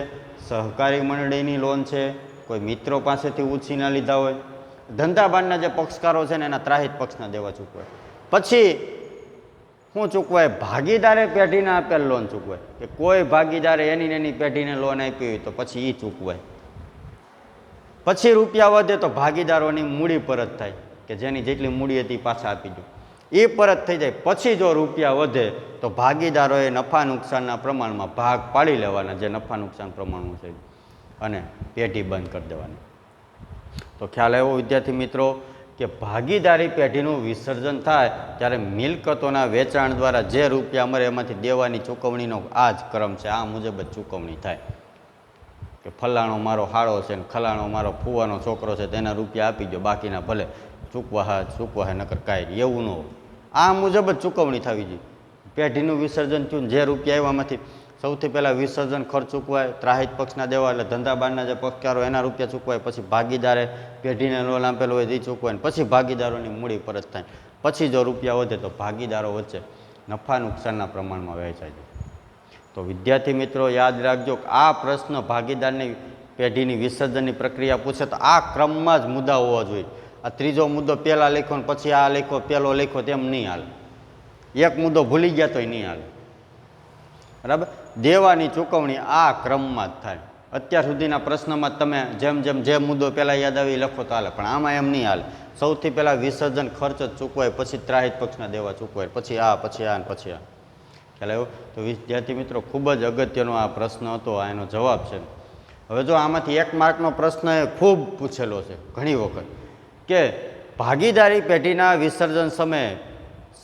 સહકારી મંડળીની લોન છે, કોઈ મિત્રો પાસેથી ઉછીના લીધા હોય, ધંધાબાજના જે પક્ષકારો છે ને એના ત્રાહિત પક્ષના દેવા ચૂકવાય. પછી શું ચૂકવાય? ભાગીદારે પેઢીને આપેલ લોન ચૂકવાય. કે કોઈ ભાગીદારે એની પેઢીને લોન આપી હોય તો પછી એ ચૂકવાય. પછી રૂપિયા વધે તો ભાગીદારોની મૂડી પરત થાય, કે જેની જેટલી મૂડી હતી પાછા આપી દો, એ પરત થઈ જાય. પછી જો રૂપિયા વધે તો ભાગીદારોએ નફા નુકસાનના પ્રમાણમાં ભાગ પાડી લેવાના, જે નફા નુકસાન પ્રમાણમાં છે, અને પેઢી બંધ કરી દેવાની. તો ખ્યાલ આવ્યો વિદ્યાર્થી મિત્રો કે ભાગીદારી પેઢીનું વિસર્જન થાય ત્યારે મિલકતોના વેચાણ દ્વારા જે રૂપિયા મળે એમાંથી દેવાની ચૂકવણીનો આ જ ક્રમ છે. આ મુજબ જ ચૂકવણી થાય. કે ફલાણો મારો હાળો છે ને ખલાણો મારો ફુવાનો છોકરો છે તેના રૂપિયા આપી દો, બાકીના ભલે ચૂકવા નકર કાંઈ, એવું ન હોય. આ મુજબ જ ચૂકવણી થવી જોઈએ. પેઢીનું વિસર્જન થયું, જે રૂપિયા આવ્યામાંથી સૌથી પહેલાં વિસર્જન ખર્ચ ચૂકવાય, ત્રાહિત પક્ષના દેવા એટલે ધંધાબાજના જે પક્ષકારો એના રૂપિયા ચૂકવાય, પછી ભાગીદારે પેઢીને લોન આપેલો હોય એ ચૂકવાય, પછી ભાગીદારોની મૂડી પરત થાય. પછી જો રૂપિયા વધે તો ભાગીદારો વચ્ચે નફા નુકસાનના પ્રમાણમાં વહેંચાય છે. તો વિદ્યાર્થી મિત્રો યાદ રાખજો કે આ પ્રશ્ન ભાગીદારની પેઢીની વિસર્જનની પ્રક્રિયા પૂછે તો આ ક્રમમાં જ મુદ્દા હોવા જોઈએ. આ ત્રીજો મુદ્દો પહેલાં લખ્યો ને પછી આ લખ્યો, પહેલો લખ્યો તેમ નહીં હાલે. એક મુદ્દો ભૂલી ગયા તોય નહીં હાલે. બરાબર? દેવાની ચૂકવણી આ ક્રમમાં જ થાય. અત્યાર સુધીના પ્રશ્નમાં તમે જેમ જે મુદ્દો પહેલાં યાદ આવી લખો તો હાલે, પણ આમાં એમ નહીં હાલે. સૌથી પહેલાં વિસર્જન ખર્ચ જ ચૂકવાય, પછી ત્રાહિત પક્ષના દેવા ચૂકવાય, પછી આ પછી આ પછી આ. ખ્યાલ આવ્યો? તો વિદ્યાર્થી મિત્રો ખૂબ જ અગત્યનો આ પ્રશ્ન હતો, આ એનો જવાબ છે. હવે જો આમાંથી 1 માર્કનો પ્રશ્ન એ ખૂબ પૂછેલો છે ઘણી વખત, કે ભાગીદારી પેઢીના વિસર્જન સમયે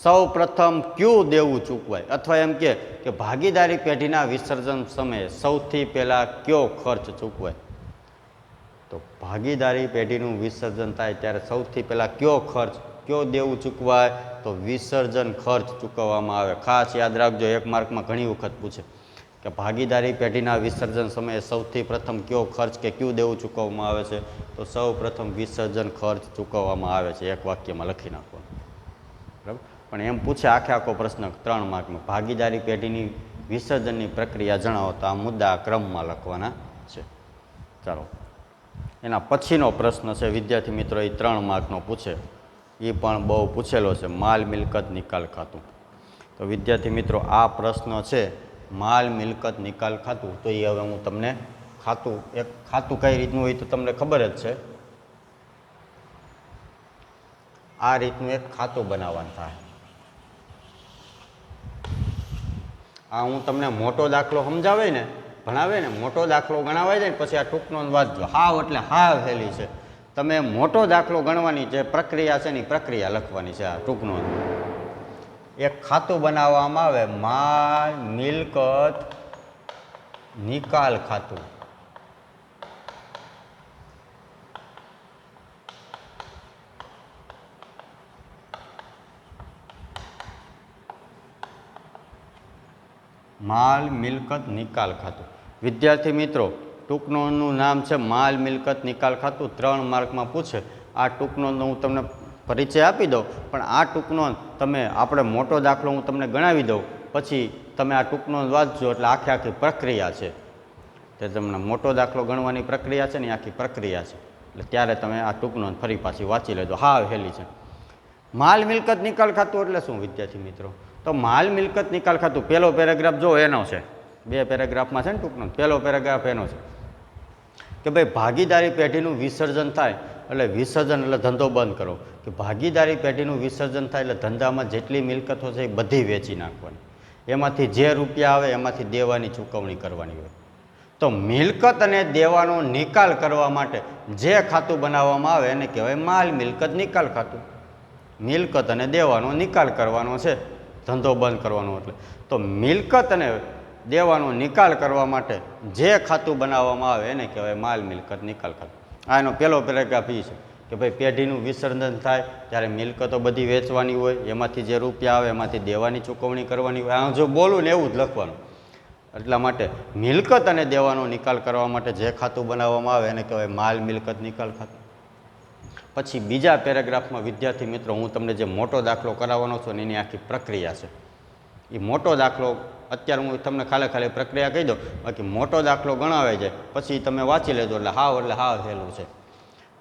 સૌ પ્રથમ કયું દેવું ચૂકવાય, અથવા એમ કે ભાગીદારી પેઢીના વિસર્જન સમયે સૌથી પહેલાં કયો ખર્ચ ચૂકવાય. તો ભાગીદારી પેઢીનું વિસર્જન થાય ત્યારે સૌથી પહેલાં કયો દેવું ચૂકવાય? તો વિસર્જન ખર્ચ ચૂકવવામાં આવે. ખાસ યાદ રાખજો, 1 માર્કમાં ઘણી વખત પૂછે કે ભાગીદારી પેઢીના વિસર્જન સમયે સૌથી પ્રથમ કયો ખર્ચ કે કયું દેવું ચૂકવવામાં આવે છે? તો સૌ પ્રથમ વિસર્જન ખર્ચ ચૂકવવામાં આવે છે. 1 વાક્યમાં લખી નાખવાનું. બરાબર? પણ એમ પૂછે આખો પ્રશ્ન 3 માર્કનો, ભાગીદારી પેઢીની વિસર્જનની પ્રક્રિયા જણાવો, તો આ મુદ્દા ક્રમમાં લખવાના છે. ચાલો, એના પછીનો પ્રશ્ન છે વિદ્યાર્થી મિત્રો, એ 3 માર્કનો પૂછે, એ પણ બહુ પૂછેલો છે, માલ મિલકત નિકાલ ખાતું. તો વિદ્યાર્થી મિત્રો આ પ્રશ્ન છે માલ મિલકત નિકાલ ખાતું. તો એ હવે હું તમને ખાતું કઈ રીતનું હોય તો તમને ખબર જ છે. આ રીતનું એક ખાતું બનાવવાનું થાય. આ હું તમને મોટો દાખલો સમજાવે ને, ભણાવે ને, મોટો દાખલો ગણાવાય જાય ને પછી આ ટૂંકનો વાંચજો. હાવ એટલે હાવ હેલી છે. તમે મોટો દાખલો ગણવાની જે પ્રક્રિયા છે ને એ પ્રક્રિયા લખવાની છે. આ ટૂંકનો એક ખાતું બનાવવામાં આવે, માલ મિલકત નિકાલ ખાતું. માલ મિલકત નિકાલ ખાતું. વિદ્યાર્થી મિત્રો ટૂંકનોંધનું નામ છે માલ મિલકત નિકાલ ખાતું. 3 માર્કમાં પૂછે. આ ટૂંકનોંધનો હું તમને પરિચય આપી દઉં, પણ આ ટૂંકનોંધ તમે આપણે મોટો દાખલો હું તમને ગણાવી દઉં, પછી તમે આ ટૂંકનોંધ વાંચજો એટલે આખી પ્રક્રિયા છે. તે તમને મોટો દાખલો ગણવાની પ્રક્રિયા છે ને આખી પ્રક્રિયા છે, એટલે ત્યારે તમે આ ટૂંકનોંધ ફરી પાછી વાંચી લેજો. હાવ હેલી છે. માલ મિલકત નિકાલ ખાતું એટલે શું વિદ્યાર્થી મિત્રો? તો માલ મિલકત નિકાલ ખાતું પહેલો પેરેગ્રાફ જો એનો છે, 2 પેરેગ્રાફમાં છે ને ટૂંકનોંધ. પહેલો પેરેગ્રાફ એનો છે કે ભાઈ ભાગીદારી પેઢીનું વિસર્જન થાય એટલે વિસર્જન એટલે ધંધો બંધ કરો. કે ભાગીદારી પેઢીનું વિસર્જન થાય એટલે ધંધામાં જેટલી મિલકતો છે એ બધી વેચી નાખવાની, એમાંથી જે રૂપિયા આવે એમાંથી દેવાની ચૂકવણી કરવાની હોય. તો મિલકત અને દેવાનો નિકાલ કરવા માટે જે ખાતું બનાવવામાં આવે એને કહેવાય માલ મિલકત નિકાલ ખાતું. મિલકત અને દેવાનો નિકાલ કરવાનો છે, ધંધો બંધ કરવાનો. એટલે તો મિલકત અને દેવાનો નિકાલ કરવા માટે જે ખાતું બનાવવામાં આવે એને કહેવાય માલ મિલકત નિકાલ ખાતું. આ એનો પહેલો પેરેગ્રાફ એ છે. કે ભાઈ પેઢીનું વિસર્જન થાય ત્યારે મિલકતો બધી વેચવાની હોય, એમાંથી જે રૂપિયા આવે એમાંથી દેવાની ચૂકવણી કરવાની હોય. આ જો બોલું ને એવું જ લખવાનું. એટલા માટે મિલકત અને દેવાનો નિકાલ કરવા માટે જે ખાતું બનાવવામાં આવે એને કહેવાય માલ મિલકત નિકાલ ખાતું. પછી બીજા પેરેગ્રાફમાં વિદ્યાર્થી મિત્રો હું તમને જે મોટો દાખલો કરાવવાનો છું ને એની આખી પ્રક્રિયા છે. એ મોટો દાખલો અત્યારે હું તમને ખાલી પ્રક્રિયા કહી દઉં, બાકી મોટો દાખલો ગણાવે છે પછી તમે વાંચી લેજો એટલે હાવ સહેલું છે.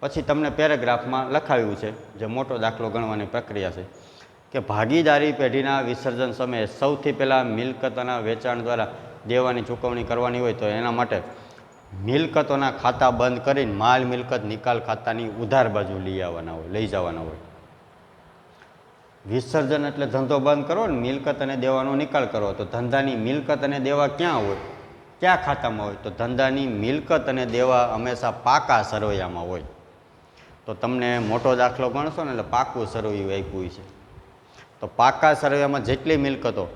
પછી તમને પેરેગ્રાફમાં લખાવ્યું છે જે મોટો દાખલો ગણવાની પ્રક્રિયા છે કે ભાગીદારી પેઢીના વિસર્જન સમયે સૌથી પહેલાં મિલકતોના વેચાણ દ્વારા દેવાની ચૂકવણી કરવાની હોય તો એના માટે મિલકતોના ખાતા બંધ કરીને માલ મિલકત નિકાલ ખાતાની ઉધાર બાજુ લઈ જવાના હોય. વિસર્જન એટલે ધંધો બંધ કરો ને મિલકત અને દેવાનો નિકાલ કરો, તો ધંધાની મિલકત અને દેવા ક્યાં હોય, ક્યાં ખાતામાં હોય? તો ધંધાની મિલકત અને દેવા હંમેશા પાકા સરવૈયામાં હોય. તો તમને મોટો દાખલો ગણશો ને એટલે પાકું સરવૈયું આપ્યું છે. તો પાકા સરવૈયામાં જેટલી મિલકતો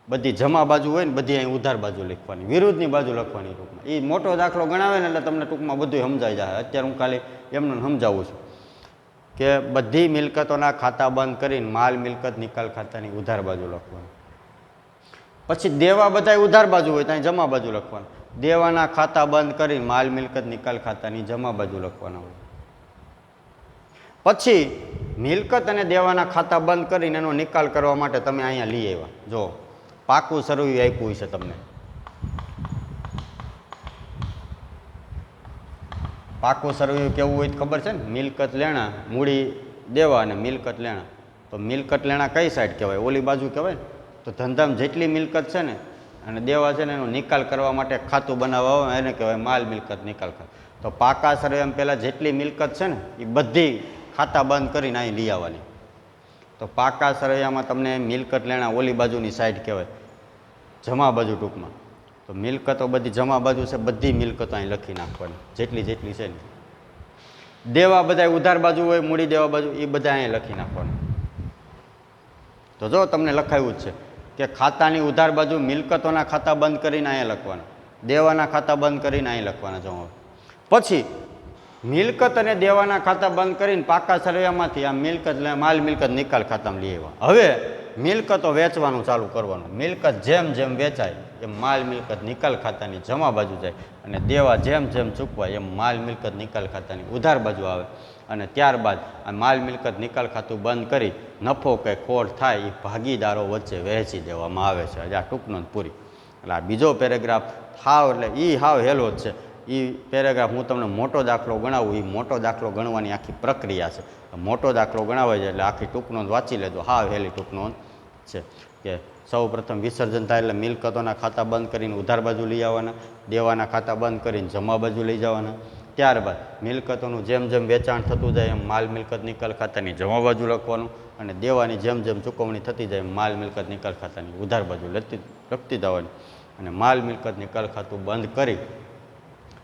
બધી જમા બાજુ હોય ને બધી અહીં ઉધાર બાજુ લખવાની, વિરુદ્ધની બાજુ લખવાની. ટૂંકમાં એ મોટો દાખલો ગણાવે ને એટલે તમને ટૂંકમાં બધું સમજાઈ જાય. અત્યારે હું ખાલી એમને સમજાવું છું કે બધી મિલકતોના ખાતા બંધ કરીને માલ મિલકત નિકાલ ખાતાની ઉધાર બાજુ લખવાનું. પછી દેવા બધા ઉધાર બાજુ હોય ત્યાં જમા બાજુ લખવાનું. દેવાના ખાતા બંધ કરીને માલ મિલકત નિકાલ ખાતાની જમા બાજુ લખવાના હોય. પછી મિલકત અને દેવાના ખાતા બંધ કરીને એનો નિકાલ કરવા માટે તમે અહીંયા લઈ આવ્યા. જો પાકું સરવૈયું આપ્યું છે તમને. પાકું સરવૈયું કેવું હોય ખબર છે ને? મિલકત લેણા, મૂડી દેવા અને મિલકત લેણા. તો મિલકત લેણા કઈ સાઈડ કહેવાય? ઓલી બાજુ કહેવાય. તો ધંધામાં જેટલી મિલકત છે ને અને દેવા છે ને એનો નિકાલ કરવા માટે ખાતું બનાવવા આવે એને કહેવાય માલ મિલકત નિકાલ ખાતું. તો પાકા સરવૈયામાં પહેલાં જેટલી મિલકત છે ને એ બધી ખાતા બંધ કરીને અહીં લઈ આવવાની. તો પાકા સરવૈયામાં તમને મિલકત લેણા ઓલી બાજુની સાઈડ કહેવાય, જમા બાજુ ટૂંકમાં. તો મિલકતો બધી જમા બાજુ છે, બધી મિલકતો અહીં લખી નાખવાની જેટલી છે ને. દેવા બધા ઉધાર બાજુ હોય, મૂડી દેવા બાજુ એ બધા અહીં લખી નાખવાનું. તો જો તમને લખાયું જ છે કે ખાતાની ઉધાર બાજુ મિલકતોના ખાતા બંધ કરીને અહીંયા લખવાના, દેવાના ખાતા બંધ કરીને અહીં લખવાના. જો પછી મિલકત અને દેવાના ખાતા બંધ કરીને પાકા સરવૈયામાંથી આ મિલકત માલ મિલકત નિકાલ ખાતામાં લઈ આવ્યા. હવે મિલકતો વેચવાનું ચાલુ કરવાનું. મિલકત જેમ જેમ વેચાય એમ માલ મિલકત નિકાલ ખાતાની જમા બાજુ જાય અને દેવા જેમ જેમ ચૂકવાય એમ માલ મિલકત નિકાલ ખાતાની ઉધાર બાજુ આવે. અને ત્યારબાદ આ માલ મિલકત નિકાલ ખાતું બંધ કરી નફો કે ખોટ થાય એ ભાગીદારો વચ્ચે વહેંચી દેવામાં આવે છે. હજી આ ટૂંકનો પૂરી. એટલે આ બીજો પેરેગ્રાફ એટલે એ હેલો જ છે. એ પેરેગ્રાફ હું તમને મોટો દાખલો ગણાવું, એ મોટો દાખલો ગણવાની આખી પ્રક્રિયા છે. મોટો દાખલો ગણાવાય છે એટલે આખી ટૂંકનોંધ વાંચી લેજો. હેલી ટૂંકનોંધ છે કે સૌ પ્રથમ વિસર્જન થાય એટલે મિલકતોના ખાતા બંધ કરીને ઉધાર બાજુ લઈ આવવાના, દેવાના ખાતા બંધ કરીને જમા બાજુ લઈ જવાના. ત્યારબાદ મિલકતોનું જેમ જેમ વેચાણ થતું જાય એમ માલ મિલકત નિકાલ ખાતાની જમા બાજુ લખવાનું અને દેવાની જેમ જેમ ચૂકવણી થતી જાય એમ માલ મિલકત નિકાલ ખાતાની ઉધાર બાજુ લખતી જવાની. અને માલ મિલકત નિકાલ ખાતું બંધ કરી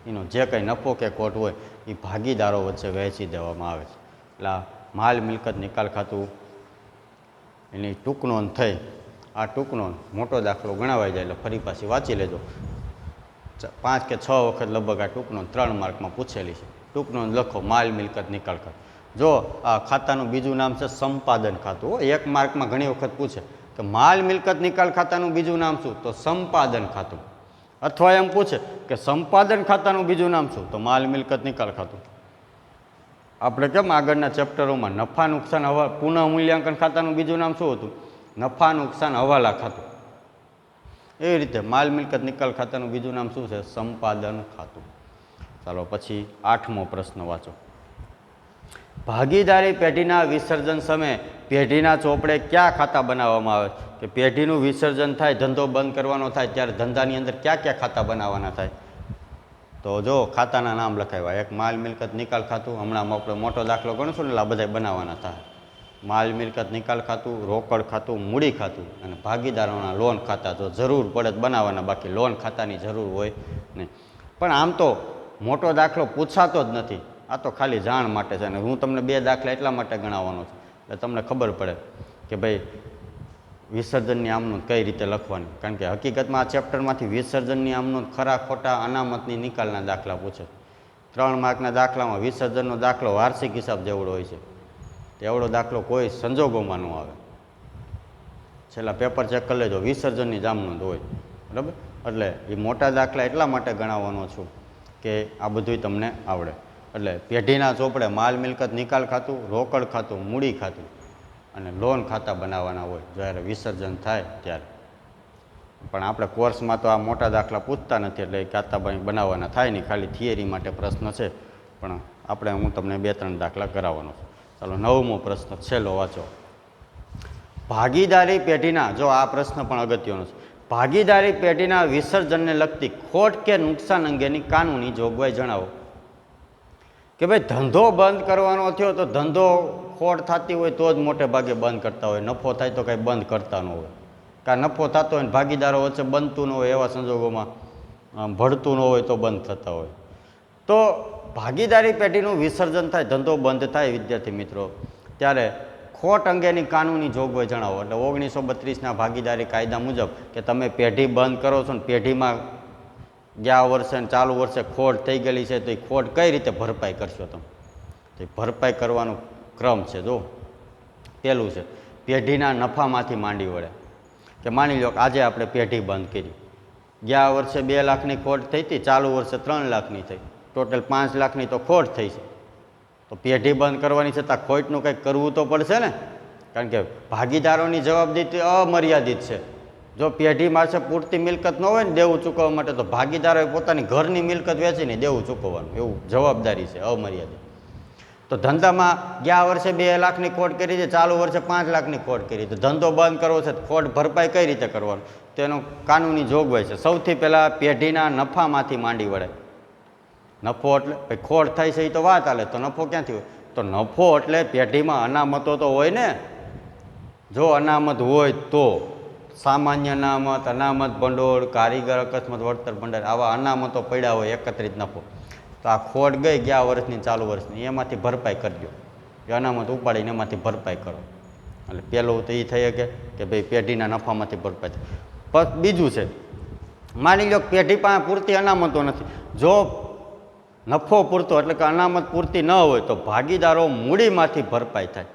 એનો જે કંઈ નફો કે ખોટ હોય એ ભાગીદારો વચ્ચે વહેંચી દેવામાં આવે છે. એટલે માલ મિલકત નિકાલ ખાતું એની ટૂંકનોંધ થઈ. આ ટૂંકનોંધ મોટો દાખલો ગણાવાઈ જાય એટલે ફરી પાછી વાંચી લેજો. 5 કે 6 વખત લગભગ આ ટૂંકનોંધ 3 માર્કમાં પૂછેલી છે. ટૂંકનોંધ લખો માલ મિલકત નિકાલ ખાતું. જો આ ખાતાનું બીજું નામ છે સંપાદન ખાતું. 1 માર્કમાં ઘણી વખત પૂછે કે માલ મિલકત નિકાલ ખાતાનું બીજું નામ શું? તો સંપાદન ખાતું. અથવા એમ પૂછે કે સંપાદન ખાતાનું બીજું નામ શું? તો માલ મિલકત નિકાલ ખાતું. આપણે કેમ આગળના ચેપ્ટરોમાં નફા નુકસાન પુનઃ મૂલ્યાંકન ખાતાનું બીજું નામ શું હતું? નફા નુકસાન હવાલા ખાતું. એવી રીતે માલ મિલકત નિકાલ ખાતાનું બીજું નામ શું છે? સંપાદન ખાતું. ચાલો પછી 8મો પ્રશ્ન વાંચો. ભાગીદારી પેઢીના વિસર્જન સમયે પેઢીના ચોપડે કયા ખાતા બનાવવામાં આવે કે પેઢીનું વિસર્જન થાય, ધંધો બંધ કરવાનો થાય ત્યારે ધંધાની અંદર કયા કયા ખાતા બનાવવાના થાય? તો જો ખાતાના નામ લખાવ્યા. એક માલ મિલકત નિકાલ ખાતું, હમણાં આપણે મોટો દાખલો ગણશું ને એટલે આ બધા બનાવવાના થાય. માલ મિલકત નિકાલ ખાતું, રોકડ ખાતું, મૂડી ખાતું અને ભાગીદારોના લોન ખાતા. જો જરૂર પડે તો બનાવવાના, બાકી લોન ખાતાની જરૂર હોય નહીં. પણ આમ તો મોટો દાખલો પૂછાતો જ નથી. આ તો ખાલી જાણ માટે છે અને હું તમને 2 દાખલા એટલા માટે ગણાવવાનો છું એટલે તમને ખબર પડે કે ભાઈ વિસર્જનની આમનોંધ કઈ રીતે લખવાની. કારણ કે હકીકતમાં આ ચેપ્ટરમાંથી વિસર્જનની આમનોંધ, ખરા ખોટા, અનામતની નિકાલના દાખલા પૂછે. 3 માર્કના દાખલામાં વિસર્જનનો દાખલો વાર્ષિક હિસાબ જેવડો હોય છે, એવડો દાખલો કોઈ સંજોગોમાં ન આવે. છેલ્લા પેપર ચેક કરી લેજો, વિસર્જનની જામનોંધ હોય, બરાબર. એટલે એ મોટા દાખલા એટલા માટે ગણાવવાનો છું કે આ બધુંય તમને આવડે. એટલે પેઢીના ચોપડે માલ મિલકત નિકાલ ખાતું, રોકડ ખાતું, મૂડી ખાતું અને લોન ખાતા બનાવવાના હોય જ્યારે વિસર્જન થાય ત્યારે. પણ આપણે કોર્સમાં તો આ મોટા દાખલા પૂછતા નથી, એટલે ખાતા બનાવવાના થાય નહીં, ખાલી થિયરી માટે પ્રશ્ન છે. પણ આપણે હું તમને 2-3 દાખલા કરાવવાનો છું. ચાલો 9મો પ્રશ્ન છેલ્લો વાંચો. ભાગીદારી પેઢીના, જો આ પ્રશ્ન પણ અગત્યનો છે, ભાગીદારી પેઢીના વિસર્જનને લગતી ખોટ કે નુકસાન અંગેની કાનૂની જોગવાઈ જણાવો. કે ભાઈ ધંધો બંધ કરવાનો થયો તો ધંધો ખોટ થતી હોય તો જ મોટે ભાગે બંધ કરતા હોય, નફો થાય તો કંઈ બંધ કરતા ન હોય. કાં નફો થતો હોય ને ભાગીદારો વચ્ચે બનતું ન હોય, એવા સંજોગોમાં ભળતું ન હોય તો બંધ થતા હોય. તો ભાગીદારી પેઢીનું વિસર્જન થાય, ધંધો બંધ થાય વિદ્યાર્થી મિત્રો, ત્યારે ખોટ અંગેની કાનૂની જોગવાઈ જણાવો. એટલે 1932ના ભાગીદારી કાયદા મુજબ કે તમે પેઢી બંધ કરો છો ને પેઢીમાં ગયા વર્ષે ને ચાલુ વર્ષે ખોટ થઈ ગયેલી છે, તો એ ખોટ કઈ રીતે ભરપાઈ કરશો તમે? તો એ ભરપાઈ કરવાનો ક્રમ છે. જો પહેલું છે પેઢીના નફામાંથી માંડી વળે. કે માની લો કે આજે આપણે પેઢી બંધ કરી, ગયા વર્ષે 2 લાખની ખોટ થઈ હતી, ચાલુ વર્ષે 3 લાખની થઈ, ટોટલ 5 લાખની તો ખોટ થઈ છે. તો પેઢી બંધ કરવાની છતાં ખોટનું કંઈક કરવું તો પડશે ને, કારણ કે ભાગીદારોની જવાબદારી અમર્યાદિત છે. જો પેઢી પાસે પૂરતી મિલકત ન હોય ને દેવું ચૂકવવા માટે, તો ભાગીદારોએ પોતાની ઘરની મિલકત વેચીને દેવું ચૂકવવાનું, એવું જવાબદારી છે અમર્યાદિત. તો ધંધામાં ગયા વર્ષે 2 લાખની ખોટ કરી છે, ચાલુ વર્ષે 5 લાખની ખોટ કરી, તો ધંધો બંધ કરવો છે, ખોટ ભરપાઈ કઈ રીતે કરવાનું, તેનો કાનૂની જોગવાઈ છે. સૌથી પહેલાં પેઢીના નફામાંથી માંડી વળે. નફો એટલે ભાઈ ખોટ થાય છે એ તો વાત હાલે, તો નફો ક્યાંથી હોય? તો નફો એટલે પેઢીમાં અનામતો તો હોય ને. જો અનામત હોય તો સામાન્ય અનામત, અનામત ભંડોળ, કારીગર અકસ્માત વળતર ભંડાર, આવા અનામતો પડ્યા હોય, એકત્રિત નફો. તો આ ખોટ ગઈ ગયા વર્ષની ચાલુ વર્ષની, એમાંથી ભરપાઈ કરજો. એ અનામત ઉપાડીને એમાંથી ભરપાઈ કરો. એટલે પહેલું તો એ થઈ શકે કે ભાઈ પેઢીના નફામાંથી ભરપાઈ થાય. પછી બીજું છે, માની લો પેઢી પાસે પૂરતી અનામતો નથી, જો નફો પૂરતો એટલે કે અનામત પૂરતી ન હોય તો ભાગીદારો મૂડીમાંથી ભરપાઈ થાય.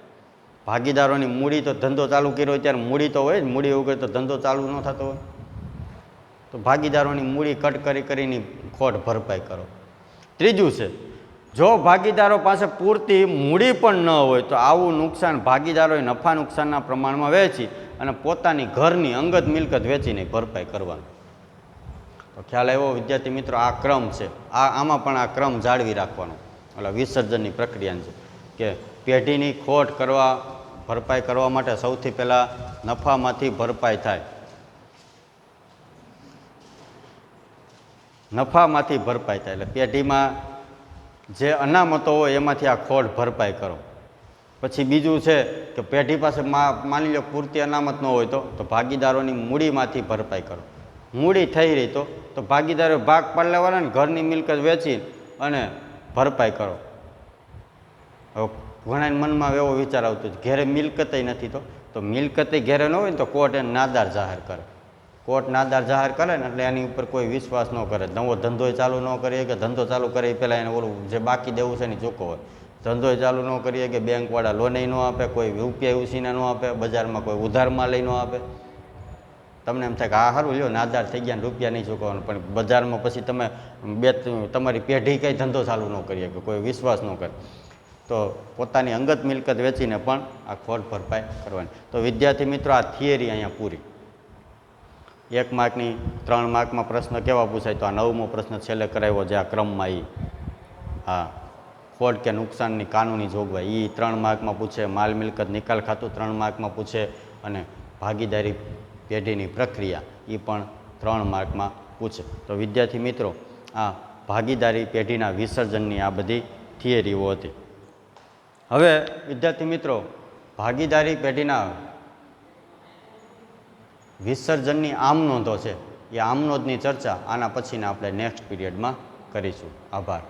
ભાગીદારોની મૂડી તો ધંધો ચાલુ કર્યો હોય ત્યારે મૂડી તો હોય જ, મૂડી વગર તો ધંધો ચાલુ ન થતો હોય. તો ભાગીદારોની મૂડી કટ કરીને ખોટ ભરપાઈ કરો. ત્રીજું છે, જો ભાગીદારો પાસે પૂરતી મૂડી પણ ન હોય તો આવું નુકસાન ભાગીદારોએ નફા નુકસાનના પ્રમાણમાં વહેંચી અને પોતાની ઘરની અંગત મિલકત વેચીને ભરપાઈ કરવાનું. તો ખ્યાલ આવ્યો વિદ્યાર્થી મિત્રો? આ ક્રમ છે, આમાં પણ આ ક્રમ જાળવી રાખવાનો. એટલે વિસર્જનની પ્રક્રિયા છે કે પેઢીની ખોટ ભરપાઈ કરવા માટે સૌથી પહેલાં નફામાંથી ભરપાઈ થાય. નફામાંથી ભરપાઈ થાય એટલે પેઢીમાં જે અનામતો હોય એમાંથી આ ખોટ ભરપાઈ કરો. પછી બીજું છે કે પેઢી પાસે માની લો પૂરતી અનામત ન હોય તો ભાગીદારોની મૂડીમાંથી ભરપાઈ કરો. મૂડી થઈ રહી તો ભાગીદારો ભાગ પાડી લેવાના ને ઘરની મિલકત વેચી અને ભરપાઈ કરો. હવે ઘણા મનમાં એવો વિચાર આવતો છે ઘેરે મિલકતય નથી, તો મિલકતય ઘેરે ન હોય ને તો કોર્ટ એને નાદાર જાહેર કરે. કોર્ટ નાદાર જાહેર કરે ને એટલે એની ઉપર કોઈ વિશ્વાસ ન કરે. નવો ધંધોય ચાલુ ન કરીએ કે ધંધો ચાલુ કરે એ પહેલાં એને ઓલું જે બાકી દેવું છે ને ચૂકવે. ધંધોય ચાલુ ન કરીએ કે બેંકવાળા લોને ન આપે, કોઈ રૂપિયા ઉછીને ન આપે, બજારમાં કોઈ ઉધારમાં લઈ ન આપે. તમને એમ થાય કે આ સારું લ્યો નાદાર થઈ ગયા ને રૂપિયા નહીં ચૂકવવાનું, પણ બજારમાં પછી તમે તમારી પેઢી કંઈ ધંધો ચાલુ ન કરીએ કે કોઈ વિશ્વાસ ન કરે તો પોતાની અંગત મિલકત વેચીને પણ આ ખોટ ભરપાઈ કરવાની. તો વિદ્યાર્થી મિત્રો આ થિયરી અહીંયા પૂરી. 1 માર્કની 3 માર્કમાં પ્રશ્ન કેવા પૂછાય? તો આ 9મો પ્રશ્ન છેલ્લે કરાવ્યો જે આ ક્રમમાં હા ખોટ કે નુકસાનની કાનૂની જોગવાઈ 3 માર્કમાં પૂછે. માલ મિલકત નિકાલ ખાતું 3 માર્કમાં પૂછે અને ભાગીદારી પેઢીની પ્રક્રિયા એ પણ 3 માર્કમાં પૂછે. તો વિદ્યાર્થી મિત્રો આ ભાગીદારી પેઢીના વિસર્જનની આ બધી થિયરીઓ હતી. હવે વિદ્યાર્થી મિત્રો ભાગીદારી પેઢીના વિસર્જનની આમ નોંધો છે, એ આમ નોંધની ચર્ચા આના પછીના આપણે નેક્સ્ટ પીરિયડમાં કરીશું. આભાર.